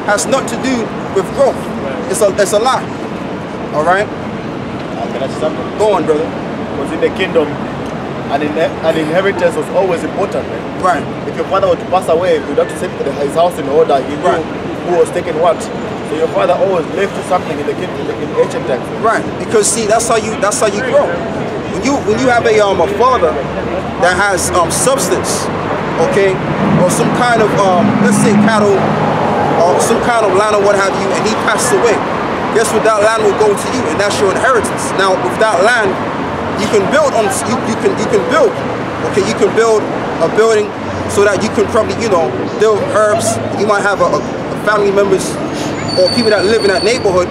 has nothing to do with growth. It's a lie. All right? Can I say something? Go on, brother. Because in the kingdom, an inheritance was always important, man. Right. If your father were to pass away, you'd have to set his house in order. He knew who was taking what. So your father always left something in the kingdom in ancient times. Right. Because see, that's how you grow. When you have a father that has substance, okay, or some kind of let's say cattle or some kind of land or what have you, and he passes away, guess what? That land will go to you, and that's your inheritance. Now, with that land, you can build on. You can build. Okay, you can build a building so that you can probably build herbs. You might have a family members or people that live in that neighborhood.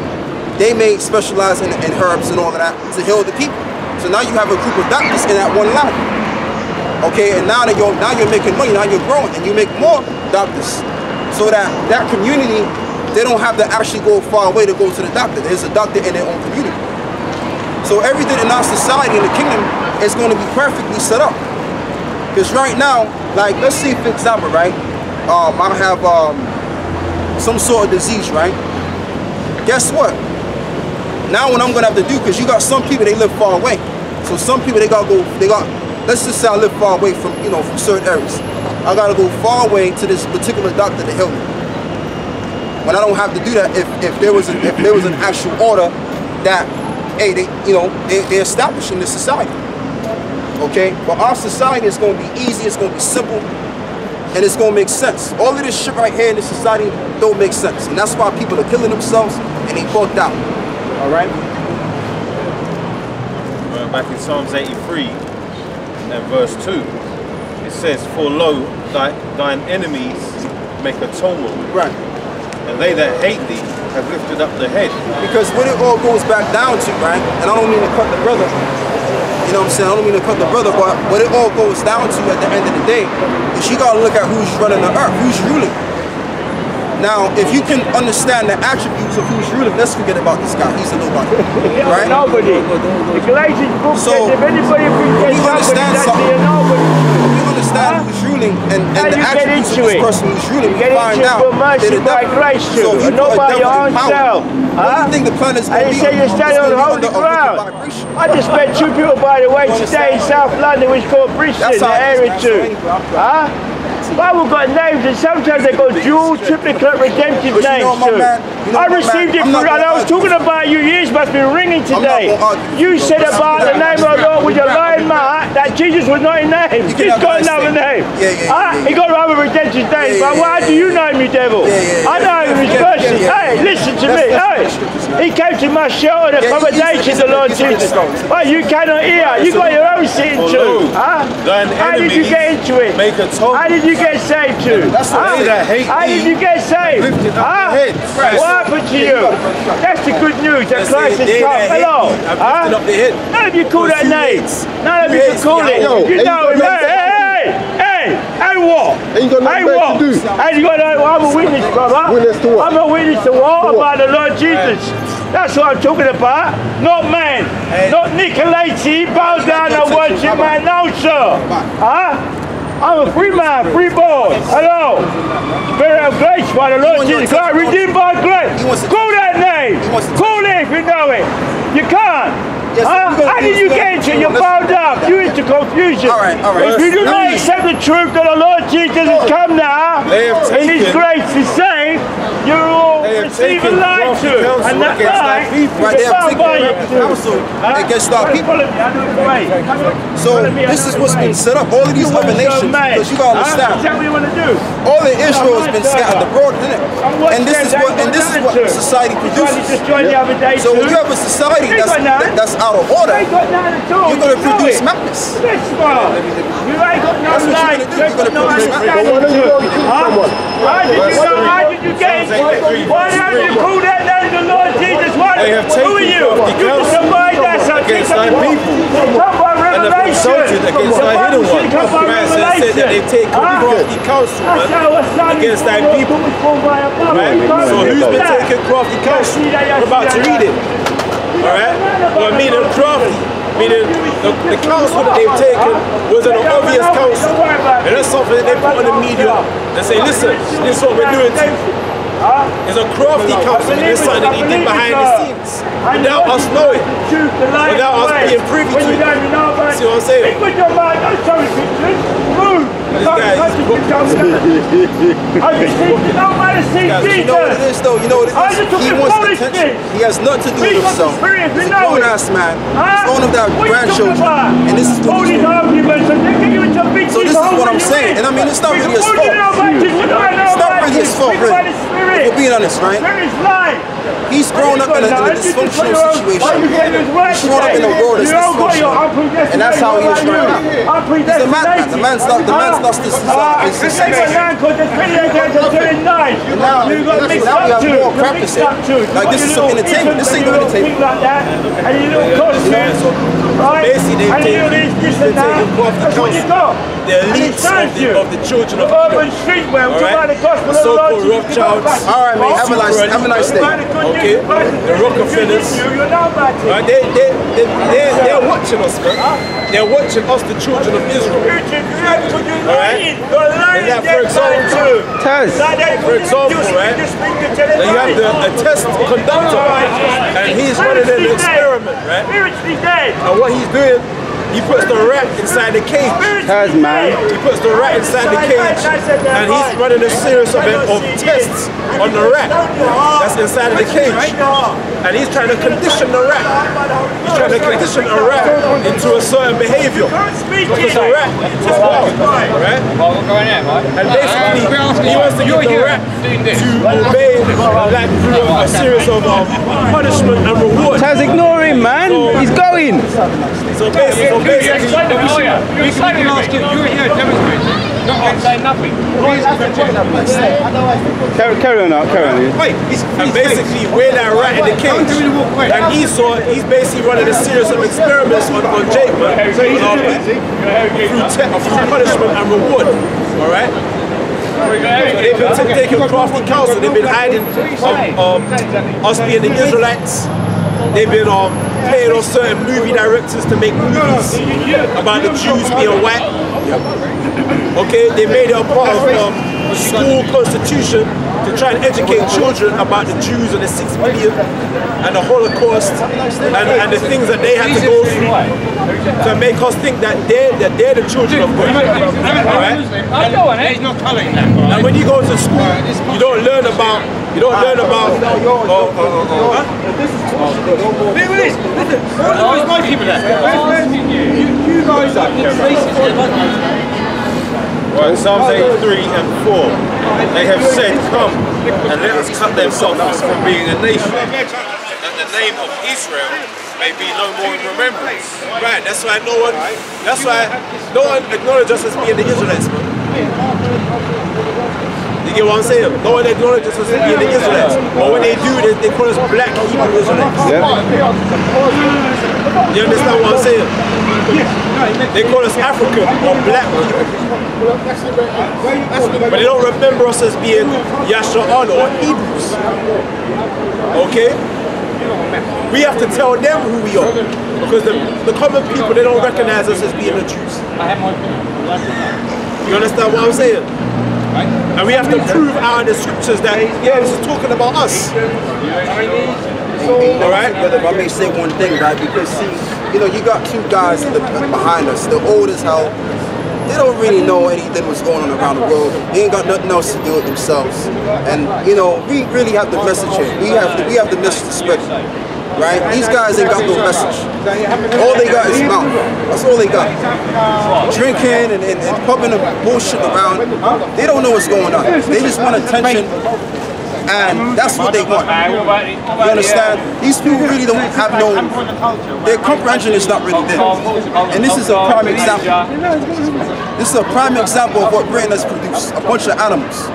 They may specialize in herbs and all of that to heal the people. So now you have a group of doctors in that one land. Okay, and now you're making money. Now you're growing, and you make more doctors. So that community, they don't have to actually go far away to go to the doctor. There's a doctor in their own community. So everything in our society in the kingdom is going to be perfectly set up. Because right now, like let's say for example, right, I have some sort of disease, right? Guess what? Now what I'm gonna have to do, because you got some people they live far away. So some people let's just say I live far away from from certain areas. I gotta go far away to this particular doctor to help me. When I don't have to do that if there was an actual order that hey they're established in this society. Okay? But our society is gonna be easy, it's gonna be simple, and it's gonna make sense. All of this shit right here in this society don't make sense. And that's why people are killing themselves and they bugged out. Alright? Back in Psalms 83 and verse 2, it says, "For lo, thine enemies make a tumult, right, and they that hate thee have lifted up the head." Because what it all goes back down to, right, and I don't mean to cut the brother, you know what I'm saying, I don't mean to cut the brother, but what it all goes down to at the end of the day is you gotta look at who's running the earth, who's ruling. Now, if you can understand the attributes of who's ruling, let's forget about this guy. He's a nobody, right? Nobody. The Galatians book says if anybody thinks somebody, that's a nobody. If you understand who's ruling and the attributes of this person who's ruling, you find out mercy by grace too. So if you put a devil in power, what do you think the planet's going to be? And you say you're standing on holy ground. I just met two people, by the way, today in South London, which called Bristol, the area too. Huh? Bible got names, and sometimes they go dual, triplicate, redemptive names too. I received it, and I was talking about you, years must be ringing today. You said about the name of the Lord with your lying mouth that Jesus was not in name. He's got another name. He got other redemptive names, but why do you know him, you devil? I know him as person. Hey, listen to me. Hey, he came to my shelter and accommodation, the Lord Jesus. But you cannot hear. You got your own sitting too. How did you get into it? How did you get saved too? How did you get saved? What happened to you? That's the good news that Christ has come. Hello. None of you call that name. None of you can call it. You know him. Hey, what? Hey, what? Hey, you got to know I'm a witness, brother. Witness to what? I'm a witness to what? About the Lord Jesus. That's what I'm talking about. Not man. Not Nicolati. Bow down and worship man. No, sir. I'm a free man, free boy. Hello. Spirit of grace by the Lord Jesus Christ. Redeemed by grace. Call that name. Call it if you know it. You can't. How did you get into it? You're bound up. You're into confusion. All right. If you do not accept the truth that the Lord Jesus has come now, in His grace to save, you're all receiving light to it. And that light is bound by you. Counsel against our people. So this is what's been set up. All of these other nations, because you gotta understand, all of Israel has been scattered abroad, isn't it? And this is what society produces. So when you have a society that's out of order, you're going to produce madness. You ain't got no light. You're going to produce madness. How did you get into it? Why haven't you called that name the Lord Jesus? Who are you? You just abide that against thy people. And have consulted against thy hidden one. Christ has said that they've taken crafty counsel against thy people. Right? So who's been taking crafty counsel? We're about to read it. Alright? Well, meaning crafty. Meaning the counsel that they've taken was an obvious counsel. And that's something that they put on the media and say, listen, this is what we're doing to you. It's a crafty council. It's something that he did behind the scenes without us knowing, without us being privy to it. See what I'm saying? This guy is booked. You know what it is though? You know what it is? He wants attention. He has nothing to do with himself. He's a grown ass man. He's owner of that grandchildren. And this is what he's doing. So this is what I'm saying. And I mean, it's not really his fault. It's not really his fault, really. If we're being honest, right? He's grown up in a dysfunctional situation. He's grown up in a world that's dysfunctional. And that's how he is right now. He's a madman. The man's lost his sense. And now we have more crap to say. Like, this is some entertainment. This ain't no entertainment. Basically, they've taken off the council. The elites of the children of Edom. Alright? The so-called Rothschilds. Alright, man. Have a nice day. Okay? The Rockefellers. Right? They're watching us, man. They're watching us, the children of Israel. Alright? And that, for example, right? Now you have a test conductor, and he's running an experiment, right? And what he's doing, he puts the rat inside the cage. Man. He puts the rat inside the cage, and he's running a series of tests on the rat that's inside of the cage. And he's trying to condition the rat. He's trying to condition a rat into a certain behavior. Because the rat is wild, right? And basically, he wants to get the rat to obey like through a series of punishment and reward. Taz, ignore him, man. He's going. So basically, we can ask you, you were here demonstrating, not saying nothing. Carry on. Wait, and basically, we're that rat in the cage. And Esau, he's basically running a series of experiments on Jake, man. Through punishment and reward. Alright? So they've been taking crafty counsel, they've been hiding us being the Israelites. They've been paying off certain movie directors to make movies about the Jews being white. Okay, they made it a part of the school constitution to try and educate children about the Jews and the 6 million and the Holocaust and the things that they had to go through to make us think that they're the children of God. Alright? And when you go to school, you don't learn about Where's my people there? You guys are racist. Right, Psalms 83 and 4. They have said, come and let us cut them off from being a nation, that the name of Israel may be no more in remembrance. Right, that's why no one acknowledges us as being the Israelites, man. You get what I'm saying? No one acknowledges us as being the Israelites. But when they do, they call us black Hebrew Israelites. Yeah. You understand what I'm saying? They call us African or black people. But they don't remember us as being Yasha'an or Hebrews. Okay? We have to tell them who we are. Because the common people, they don't recognize us as being the Jews. You understand what I'm saying? And we have to prove out of the scriptures that, yeah, this is talking about us. Alright? But if I may say one thing, right? Because see, you know, you got two guys behind us. They're old as hell. They don't really know anything what's going on around the world. They ain't got nothing else to do with themselves. And you know, we really have the message here. We have the message to spread. Right? These guys ain't got no message. All they got is mouth. That's all they got. Drinking and pumping the bullshit around. They don't know what's going on. They just want attention. And that's what they want. You understand? These people really don't have no, their comprehension is not really there. And this is a prime example. This is a prime example of what Britain has produced. A bunch of animals.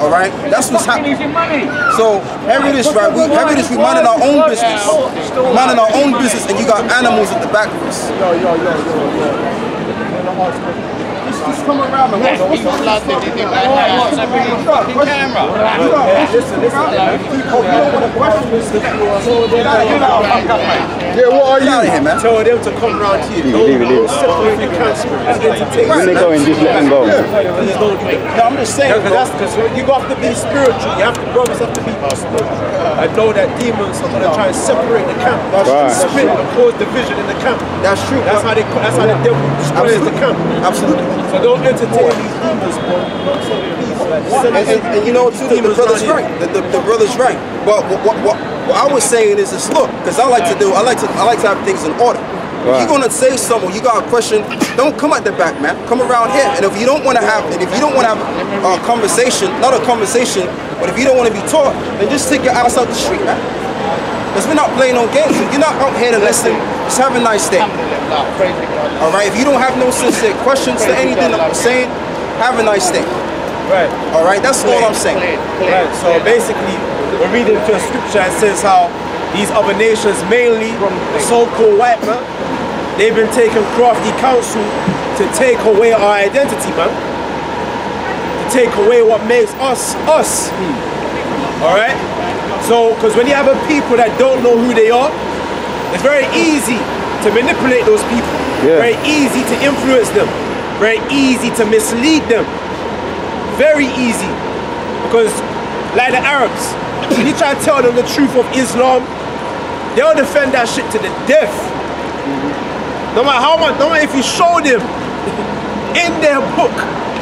Alright? That's what's happening. So, hear this, right? We minding our own business. Minding our own business, and you got animals at the back of us. just come around and Yes, he was like that. He did like that. So bring him fucking camera. Listen. You don't want to question this. Yeah, what are you? Out of here, man. Tell them to come around here. Don't separate the council and entertain. When they go in, just let them go. Please don't do that. No, I'm just saying. Because you have to be spiritual. You have to, brothers have to be spiritual. I know that demons are going to try and separate the camp. Split and cause division in the camp. That's true. That's how the devil destroys the camp. Absolutely. So don't entertain these demons, bro. And you know, too, the brother's right. The brother's right. But what I was saying is this: look, because I like to have things in order. If you're gonna say something, you got a question, don't come at the back, man. Come around here. And if you don't want to have a conversation, not a conversation, but if you don't want to be taught, then just take your ass out the street, man. Because we're not playing no games. If you're not out here to listen, just have a nice day. All right. If you don't have no sincere questions to anything that I'm saying, have a nice day. Right. All right. That's all I'm saying. Right. So basically, we're reading to a scripture that says how these other nations, mainly the so-called white man, they've been taking crafty counsel to take away our identity, man. To take away what makes us, us. All right? So, because when you have a people that don't know who they are, it's very easy to manipulate those people. Yeah. Very easy to influence them. Very easy to mislead them. Very easy. Because, like the Arabs, when you try to tell them the truth of Islam, they'll defend that shit to the death. No matter how much, no matter if you show them in their book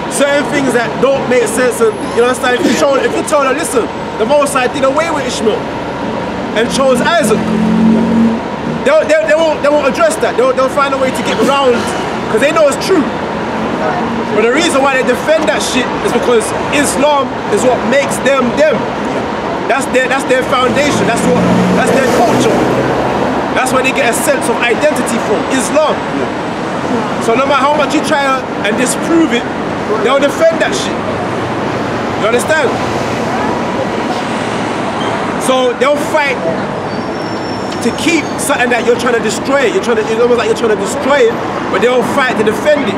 certain things that don't make sense, and you understand, if you tell them, listen, the Most High did away with Ishmael and chose Isaac, they won't address that. They'll find a way to get around, because they know it's true. But the reason why they defend that shit is because Islam is what makes them them. That's their foundation. That's their culture. That's where they get a sense of identity from, Islam. So no matter how much you try and disprove it, they'll defend that shit. You understand? So they'll fight to keep something that you're trying to destroy. It's almost like you're trying to destroy it, but they'll fight to defend it.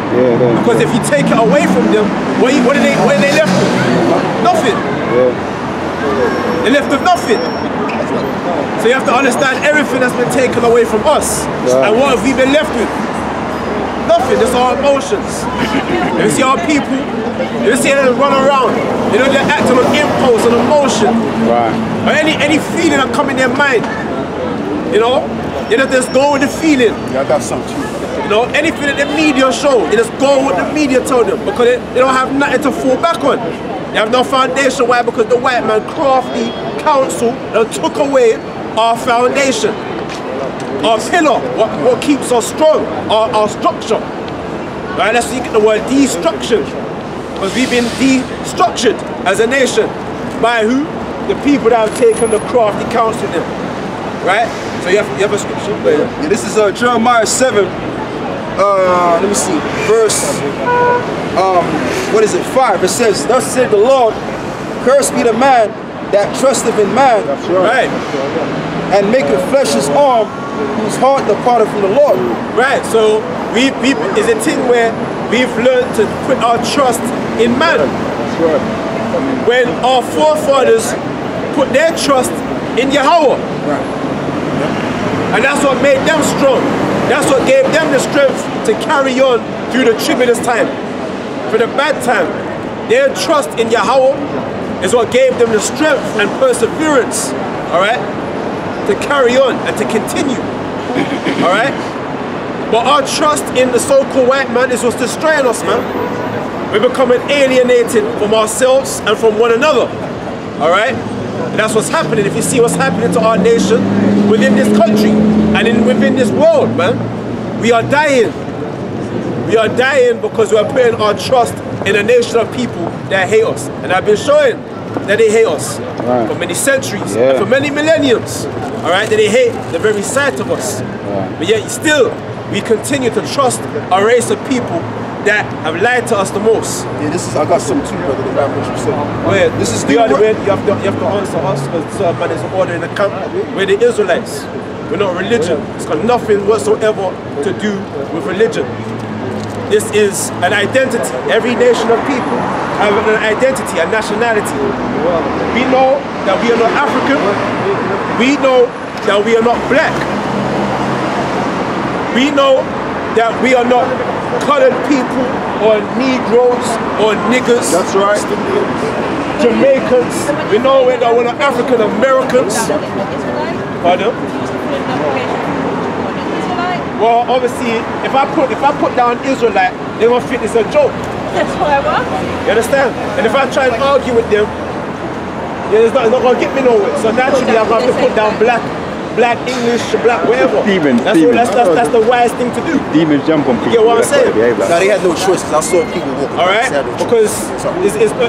Because if you take it away from them, what are they left with? Nothing. They left with nothing. So you have to understand everything that's been taken away from us. And what have we been left with? Nothing, just our emotions. You see our people, you see them run around, they're acting on impulse and emotion. Or any feeling that come in their mind. You know? They just go with the feeling. Yeah, that's something. You know, anything that the media show, they just go with the media tell them, because they don't have nothing to fall back on. They have no foundation. Why? Because the white man crafty counsel that took away our foundation, our pillar, what keeps us strong, our structure. Right? Let's look at the word destruction, because we've been destructured as a nation by who? The people that have taken the crafty counsel in them. Right? So you have a scripture. Yeah, this is Jeremiah 7. Let me see. Verse 5. It says, "Thus said the Lord, cursed be the man that trusteth in man." That's right. "And maketh flesh his arm, whose heart departed from the Lord." Right. So we is a thing where we've learned to put our trust in man. That's right. When our forefathers put their trust in Yahweh. Right. And that's what made them strong. That's what gave them the strength to carry on through the tribulous time. For the bad time, their trust in Yahweh is what gave them the strength and perseverance, all right, to carry on and to continue, all right? But our trust in the so-called white man is what's destroying us, man. We're becoming alienated from ourselves and from one another, all right? And that's what's happening. If you see what's happening to our nation within this country and within this world, man, we are dying. We are dying because we are putting our trust in a nation of people that hate us. And I've been showing that they hate us for many centuries, and for many millenniums. All right, that they hate the very sight of us. But yet still, we continue to trust a race of people that have lied to us the most. Yeah, I got some too, brother, about what you said. Well, this is you have to answer us, because man is an order in the camp. We're the Israelites. We're not religion. It's got nothing whatsoever to do with religion. This is an identity. Every nation of people have an identity, a nationality. We know that we are not African. We know that we are not black. We know that we are not colored people or Negroes or niggers. That's right. Jamaicans. We know that we're not African Americans. Pardon? Well, obviously, if I put down Israelite, they're gonna think it's a joke. That's what I want. You understand? And if I try and argue with them, yeah, it's not gonna get me nowhere. So naturally, I'm gonna have to put down black English, black whatever. That's the wise thing to do. Demons jump on people. You get what I'm saying? No, they had no choice because I saw people walking. All right, because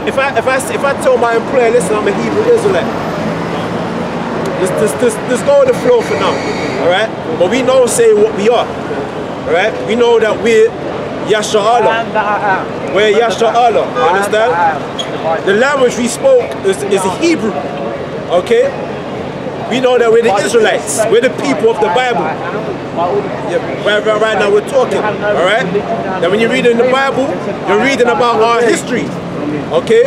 if I tell my employer, listen, I'm a Hebrew Israelite. Let's go with the flow for now. All right, but we know say what we are. All right, we know that we're Yasha Allah. We're Yasha Allah. Understand? The language we spoke is Hebrew. Okay. We know that we're the Israelites. We're the people of the Bible. Yeah, right now we're talking. All right. Now when you're reading the Bible, you're reading about our history. Okay.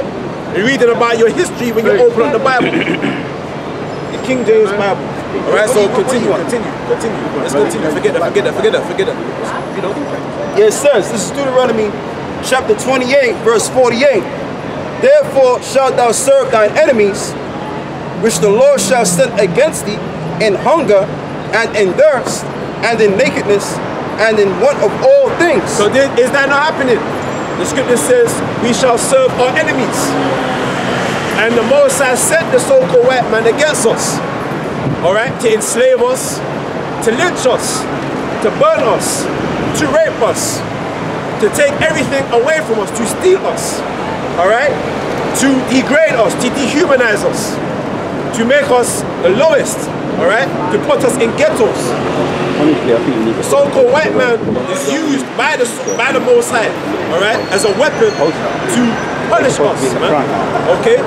You're reading about your history when you open up the Bible. The King James Bible. All right. So continue. Let's continue. Forget that. You know. Yeah, it says, this is Deuteronomy chapter 28, verse 48. Therefore shalt thou serve thine enemies, which the Lord shall send against thee in hunger and in thirst and in nakedness and in want of all things. So is that not happening? The scripture says we shall serve our enemies. And the Most High sent the so-called white man against us. All right, to enslave us, to lynch us, to burn us, to rape us, to take everything away from us, to steal us. All right, to degrade us, to dehumanize us, to make us the lowest, all right? To put us in ghettos. Honestly, I think you need the so-called white man is used by the Most High, all right, as a weapon to punish us, man. Okay?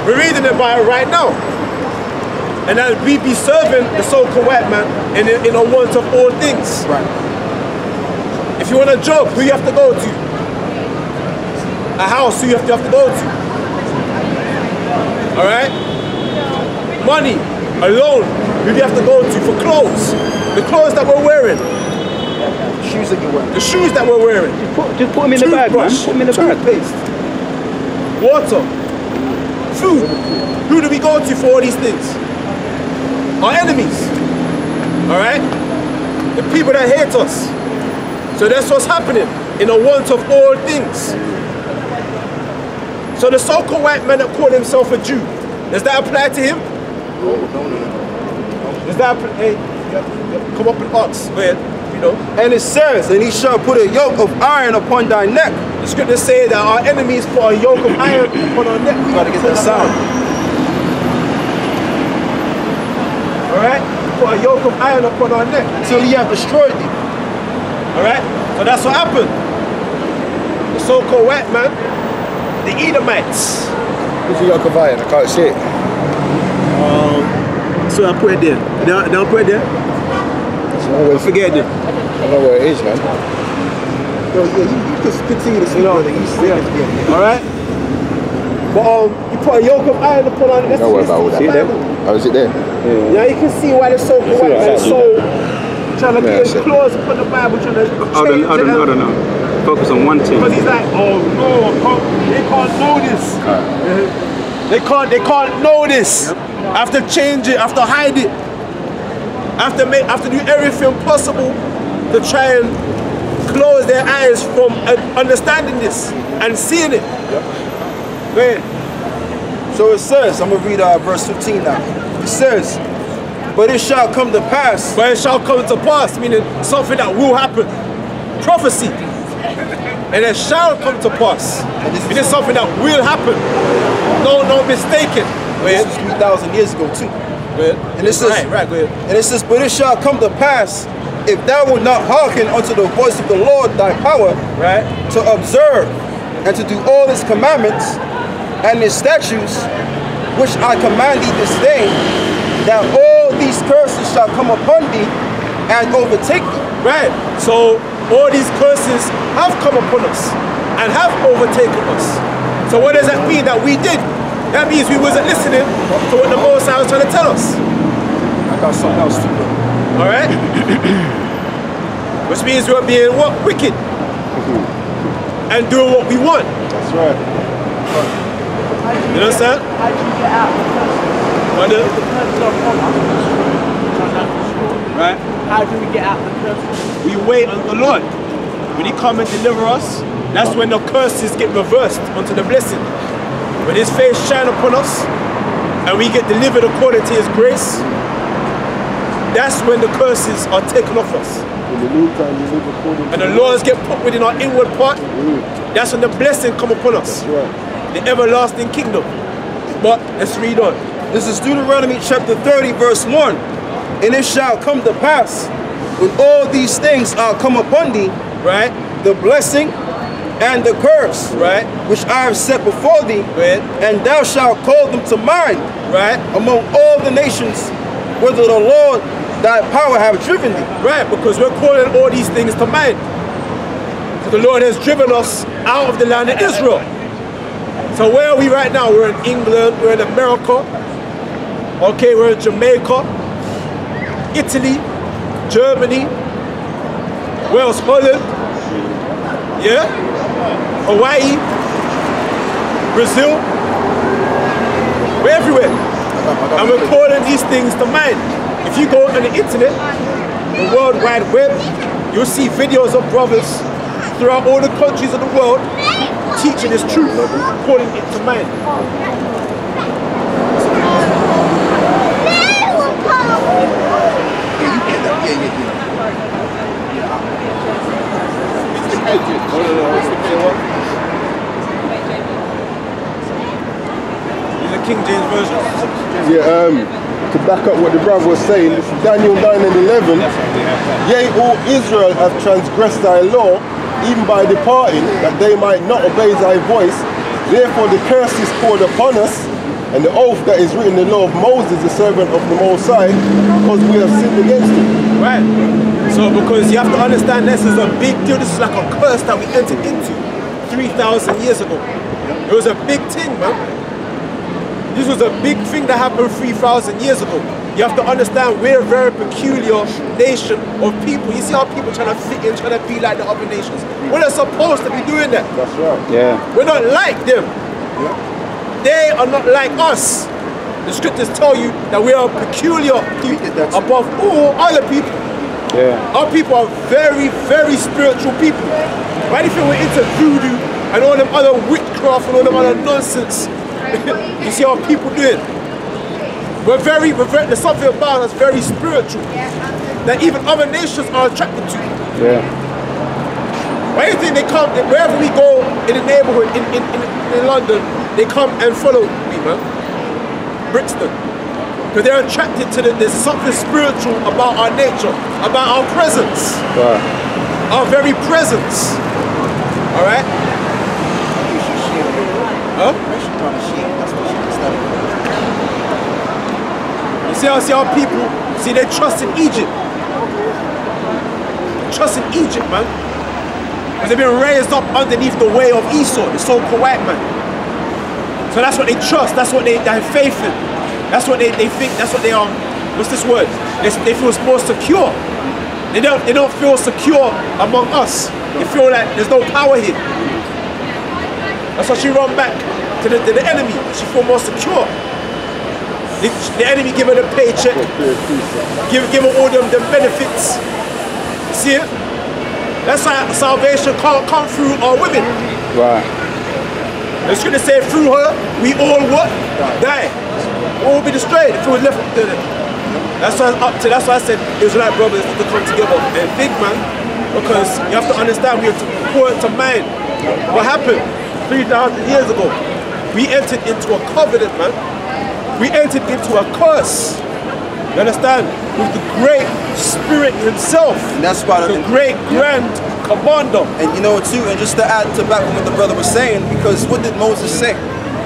We're reading about it right now. And that we be serving the so-called white man in a want of all things. Right. If you want a job, who you have to go to? A house, who you have to go to? All right? Money, a loan, who do you have to go to for clothes? The clothes that we're wearing. The shoes that you're wearing. The shoes that we're wearing. Just put them in the bag, man. Put them in the bag. Toothpaste. Water. Food. Who do we go to for all these things? Our enemies. Alright? The people that hate us. So that's what's happening in a want of all things. So the so-called white man that called himself a Jew, does that apply to him? No. Does that apply? Hey, come up and ask. Where, you know. And it says, and he shall put a yoke of iron upon thy neck. The scriptures say that our enemies put a yoke of iron upon our neck. You gotta get that sound. Alright? Put a yoke of iron upon our neck. Until he have destroyed thee. Alright? So that's what happened. The so-called white man, the Edomites. What's the yoke of iron? I can't see it. So I put it there. Don't put it there. I forget it. I don't know where it is, man. So, yeah, you just continue to see brother. Alright? But you put a yoke of iron upon our neck. Don't worry about all that. Oh, is it there? Yeah, you can see why the so-called white man is so trying to get his claws upon the Bible, trying to change I don't know. Focus on one thing. Because he's like, oh no, they can't know this. They can't know this. I have to change it, I have to hide it. I have to do everything possible to try and close their eyes from understanding this and seeing it. Go ahead. So it says, I'm going to read verse 15 now. It says, but it shall come to pass. But it shall come to pass, meaning something that will happen. Prophecy. And it shall come to pass. It is something that will happen. No mistaken. This was 3,000 years ago too. And it says, right, go ahead. And it says, but it shall come to pass, if thou wilt not hearken unto the voice of the Lord thy power, right, to observe and to do all his commandments and his statutes, which I command thee this day, that all these curses shall come upon thee and overtake thee. Right. So all these curses have come upon us and have overtaken us. So what does that mean that we did? That means we wasn't listening to what the Most High was trying to tell us. I got something else to do. All right? Which means we're being what? Wicked. And doing what we want. That's right. You understand? How do you get out of the curse? The curse are upon us. Right? How do we get out of the curse? We wait on the Lord. When He come and deliver us, that's when the curses get reversed onto the blessing. When His face shine upon us and we get delivered according to His grace, that's when the curses are taken off us. In the meantime, you live according And to the laws get put within our inward part. That's when the blessing come upon us. That's right. The everlasting kingdom. But let's read on. This is Deuteronomy chapter 30, verse 1. And it shall come to pass, when all these things are come upon thee, Right? the blessing and the curse, Right? which I have set before thee, Right? and thou shalt call them to mind Right? among all the nations, whither the Lord thy power have driven thee. Right, because we're calling all these things to mind. So the Lord has driven us out of the land of Israel. So where are we right now? We're in England, we're in America, okay, we're in Jamaica, Italy, Germany, Wales, Holland, yeah, Hawaii, Brazil, we're everywhere. And we're calling these things to mind. If you go on the internet, the World Wide Web, you'll see videos of brothers throughout all the countries of the world teaching this truth, calling it to mind. These are King James version. Yeah, to back up what the brother was saying, this is Daniel 9 and 11. Yea, all Israel have transgressed thy law, even by departing, that they might not obey thy voice. Therefore the curse is poured upon us, and the oath that is written in the law of Moses, the servant of the Most High, because we have sinned against him. Right. So because you have to understand, this is a big deal. This is like a curse that we entered into 3,000 years ago. It was a big thing, man. This was a big thing that happened 3,000 years ago. You have to understand, we're a very peculiar nation of people. You see how people trying to fit in, trying to be like the other nations. We're not supposed to be doing that. That's right. Yeah. We're not like them. They are not like us. The scriptures tell you that we are peculiar people above all other people. Yeah. Our people are very, very spiritual people. Why do you think we're into voodoo and all them other witchcraft and all them other nonsense? You see how people do it? We're very, there's something about us very spiritual that even other nations are attracted to. Yeah. Why do you think they come, wherever we go in the neighborhood, in London, they come and follow me, man? Brixton. Because they're attracted to there's something spiritual about our nature, about our presence. Right. Our very presence. Alright? Huh? You see how people, see they trust in Egypt. Trust in Egypt, man. Because they've been raised up underneath the way of Esau, the so-called white man. So that's what they trust, that's what they have faith in. That's what they think, that's what they are, what's this word? They feel more secure. They don't feel secure among us. They feel like there's no power here. That's why she run back to the enemy. She feel more secure. The enemy give her the paycheck, give her all them benefits. See it? That's why salvation can't come through our women. Right. The scripture say through her, we all what? Die. All be destroyed if it was left up to them. That's why I said Israelite brothers need to come together and think, man. Because you have to understand, we have to pour it to mind. What happened 3,000 years ago? We entered into a covenant, man. We entered into a curse. You understand? With the great spirit himself. And that's why the great grand commander. And you know too, and just to add to back what the brother was saying, because what did Moses say?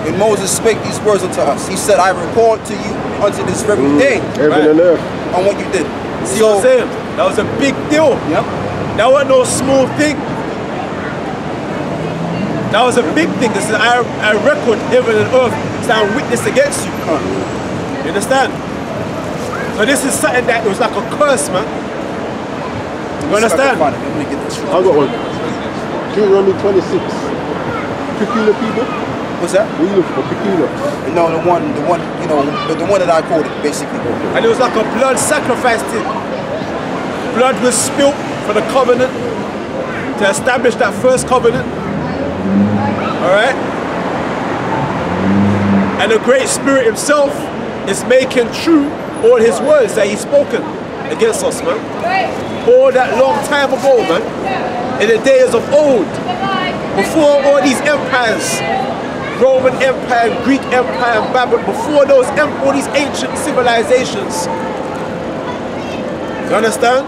When Moses spake these words unto us, he said, I report to you unto this very day. Heaven and earth. On what you did. See what I'm saying? That was a big deal. Yep. That wasn't no small thing. That was a big thing. This is I record heaven and earth stand witness against you. You understand? So this is something that was like a curse, man. You understand? I got one. Deuteronomy 26. Peculiar people. What's that? What are you looking for? Peculiar. No, the one, you know, the one that I quoted, basically. And it was like a blood sacrifice thing. Blood was spilt for the covenant to establish that first covenant. All right. And the Great Spirit Himself is making true all His words that He's spoken against us, man. All that long time ago, man. In the days of old, before all these empires. Roman Empire, Greek Empire, and Babylon, before those all these ancient civilizations. You understand?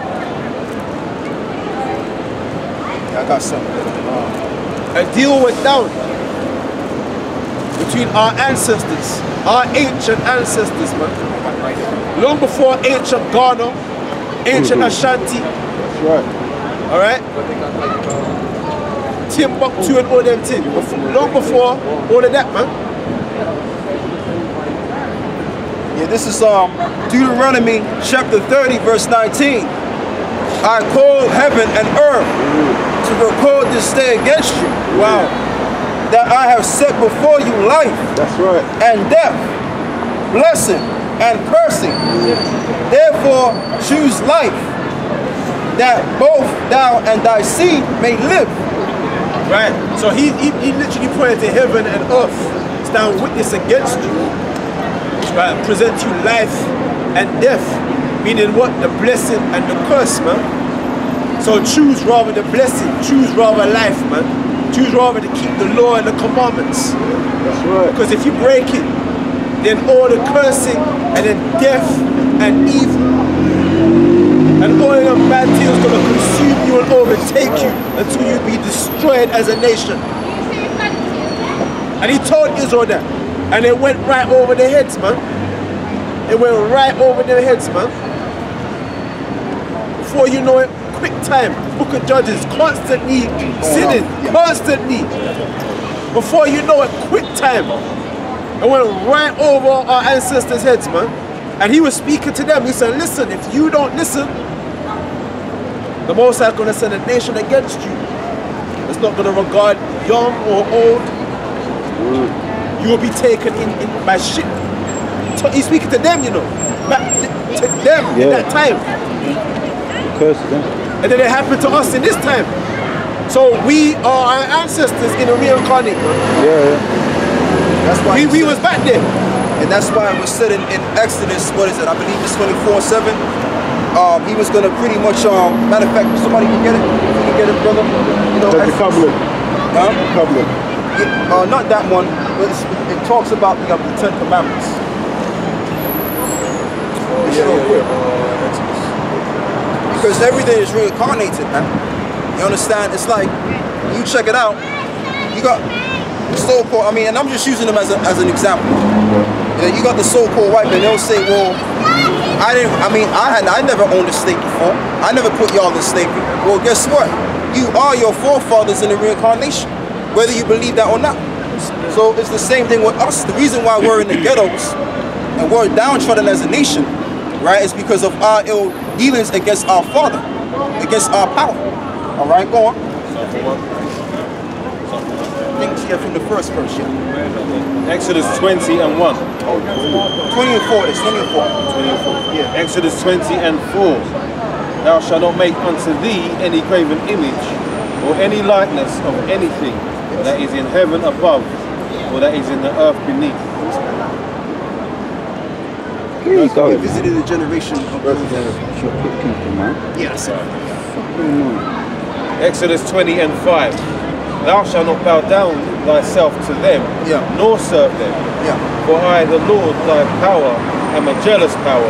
Yeah, I got something. A deal went down between our ancestors, our ancient ancestors, man. Long before ancient Ghana, ancient Ashanti. That's right. Alright? Timbuktu and all them things. Long before all of that, man. Yeah, this is Deuteronomy chapter 30, verse 19. I call heaven and earth to record this day against you. Wow. That I have set before you life. That's right. And death, blessing and cursing. Therefore choose life, that both thou and thy seed may live. Right, so he literally pointed to heaven and earth, stand witness against you, right? Present you life and death, meaning what? The blessing and the curse, man. So choose rather the blessing, choose rather life, man. Choose rather to keep the law and the commandments. That's right. Because if you break it, then all the cursing and then death and evil and all of them bad things are going to consume you and overtake you until you be destroyed as a nation. And He told Israel that. And it went right over their heads, man. It went right over their heads, man. Before you know it, quick time, Book of Judges, constantly sinning, constantly. Before you know it, quick time. It went right over our ancestors' heads, man. And He was speaking to them. He said, listen, if you don't listen, the Most High is going to send a nation against you. It's not going to regard young or old. You will be taken in by ship. He's speaking to them, you know. To them in that time. Curses, and then it happened to us in this time. So we are our ancestors in a reincarnate. Yeah. That's why we was back there. And that's why it was said in Exodus, what is it? I believe it's 24:7. He was gonna pretty much matter of fact, somebody can get it. You can get it, brother. You know, That's the covenant. Huh? Covenant. Yeah, not that one, but it talks about the 10 Commandments. Because everything is reincarnated, man. You understand? It's like, you check it out, you got the so-called, I mean, and I'm just using them as an example. You got the so-called white man, they'll say, well, I never owned a state before. I never put y'all in slavery. Well, guess what? You are your forefathers in the reincarnation, whether you believe that or not. So it's the same thing with us. The reason why we're in the ghettos and we're downtrodden as a nation, right, is because of our ill dealings against our father, against our power. All right, go on. Things here from the first verse, yeah. Exodus 20 and 1. 20 and 4, it's 20 and 4. 20 and 4. Yeah. Exodus 20 and 4. Thou shalt not make unto thee any graven image, or any likeness of anything that is in heaven above, or that is in the earth beneath. Here you go. We visited a generation of people, man. yes. Exodus 20 and 5. Thou shalt not bow down thyself to them, nor serve them. For I, the Lord, thy power, am a jealous power,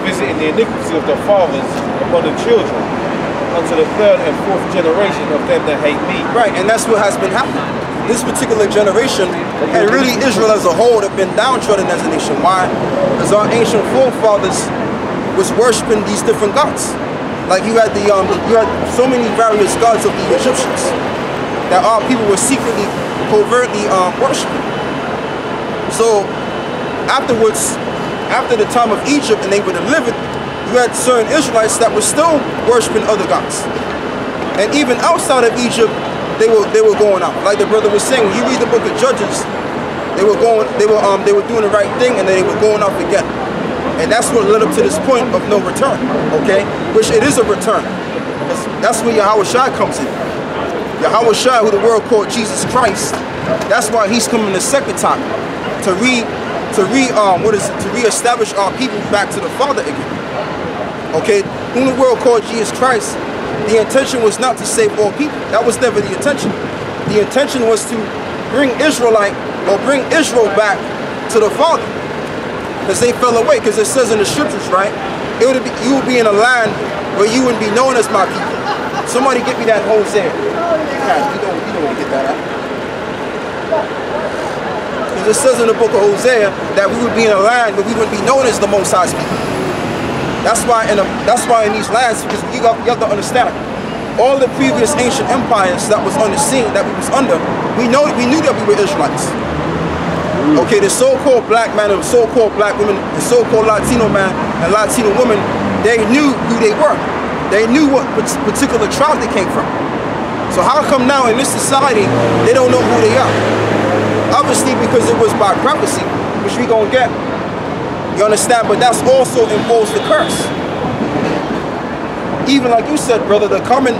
visiting the iniquity of the fathers upon the children, unto the third and fourth generation of them that hate me. Right, and that's what has been happening. This particular generation, and really Israel as a whole, have been downtrodden as a nation. Why? Because our ancient forefathers was worshiping these different gods. Like you had so many various gods of the Egyptians that our people were secretly, covertly worshiping. So afterwards, after the time of Egypt and they were delivered, you had certain Israelites that were still worshiping other gods. And even outside of Egypt, they were going out. Like the brother was saying, when you read the book of Judges, they were doing the right thing and then they were going off again. And that's what led up to this point of no return, okay? Which it is a return. That's where Yahweh Shai comes in. Yahweh Shai, who the world called Jesus Christ, that's why he's coming the second time to reestablish our people back to the Father again. Okay, whom the world called Jesus Christ, the intention was not to save all people. That was never the intention. The intention was to bring Israel back to the Father. Because they fell away, because it says in the scriptures, right? You would be in a land where you wouldn't be known as my people. Somebody get me that Hosea. You don't want to get that out. Because it says in the book of Hosea that we would be in a land where we wouldn't be known as the Most High's people. That's why in these lands, because you have to understand, all the previous ancient empires that was on the scene, that we was under, we knew that we were Israelites. Okay, the so-called black man and the so-called black woman, the so-called Latino man and Latino woman, they knew who they were. They knew what particular tribe they came from. So how come now in this society, they don't know who they are? Obviously because it was by prophecy, which we gonna get. You understand? But that's also involves the curse. Even like you said, brother, the common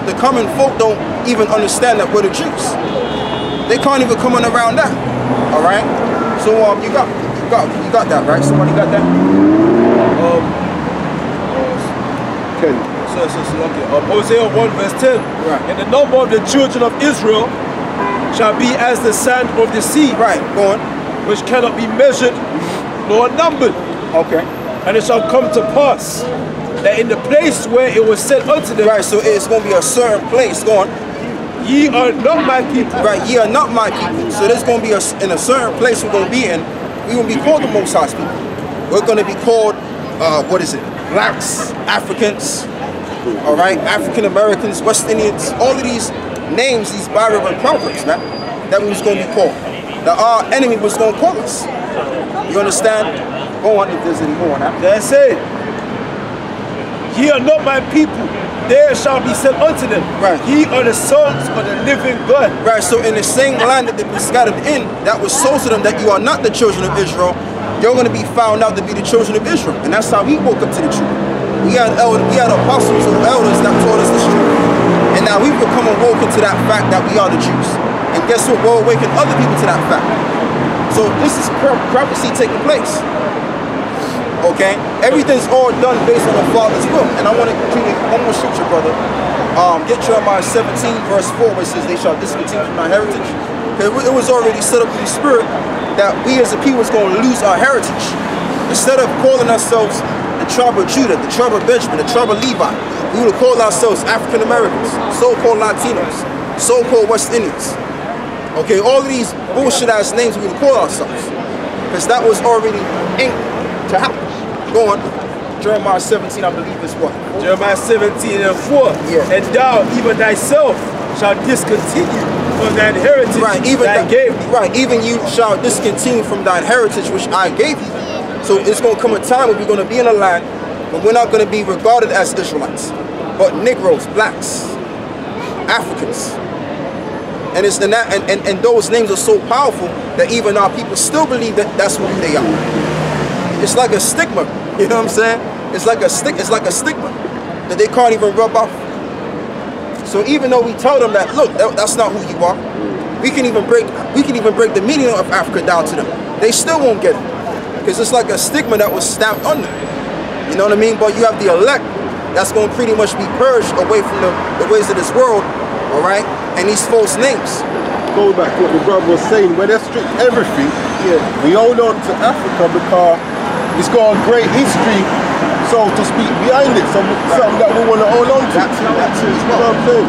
folk don't even understand that we're the Jews. They can't even come on around that. All right. So you got that, right? Somebody got that? Ken. Hosea 1 verse 10. Right. And the number of the children of Israel shall be as the sand of the sea. Right. Go on. Which cannot be measured nor numbered. Okay. And it shall come to pass that in the place where it was said unto them. Right. So it's going to be a certain place. Go on. Ye are not my people. Right, ye are not my people. So there's going to be in a certain place we're going to be in. We're going to be called the Most High's people. We're going to be called, blacks, Africans, all right, African Americans, West Indians, all of these names, these Bible and prophets, man, that we was going to be called. That our enemy was going to call us. You understand? Go on if there's any more now. That's it. Ye are not my people. There shall be said unto them, right. Ye are the sons of the living God. Right, so in the same land that they've been scattered in, that was sold to them that you are not the children of Israel, you're going to be found out to be the children of Israel. And that's how he woke up to the truth. We had apostles or elders that taught us this truth. And now we've become awoken to that fact that we are the Jews. And guess what? We'll awaken other people to that fact. So this is prophecy taking place. Okay, everything's all done based on the Father's will. And I want to give you one more scripture, brother. Get Jeremiah 17, verse 4, where it says, they shall discontinue from our heritage. It was already set up in the spirit that we as a people was going to lose our heritage. Instead of calling ourselves the tribe of Judah, the tribe of Benjamin, the tribe of Levi, we would call ourselves African Americans, so-called Latinos, so-called West Indians. Okay, all of these bullshit ass names we would call ourselves. Because that was already inked to happen. Go on. Jeremiah 17, I believe is what? Jeremiah 17 and 4. Yeah. And thou, even thyself, shall discontinue from thine heritage that I gave thee. Right, even you shall discontinue from thine heritage which I gave you. So it's going to come a time when we're going to be in a land where we're not going to be regarded as Israelites, but Negroes, blacks, Africans. And it's and those names are so powerful that even our people still believe that that's who they are. It's like a stigma, you know what I'm saying? It's like a stigma that they can't even rub off. So even though we tell them that, look, that's not who you are, we can even break the meaning of Africa down to them. They still won't get it. Because it's like a stigma that was stamped on them. You know what I mean? But you have the elect that's going to pretty much be purged away from the ways of this world, all right? And these false names. Go back to what the brother was saying, when they stripped everything, we hold on to Africa because it's got a great history, so to speak, behind it, something that we want to hold on to. That's as well. You know what I'm saying?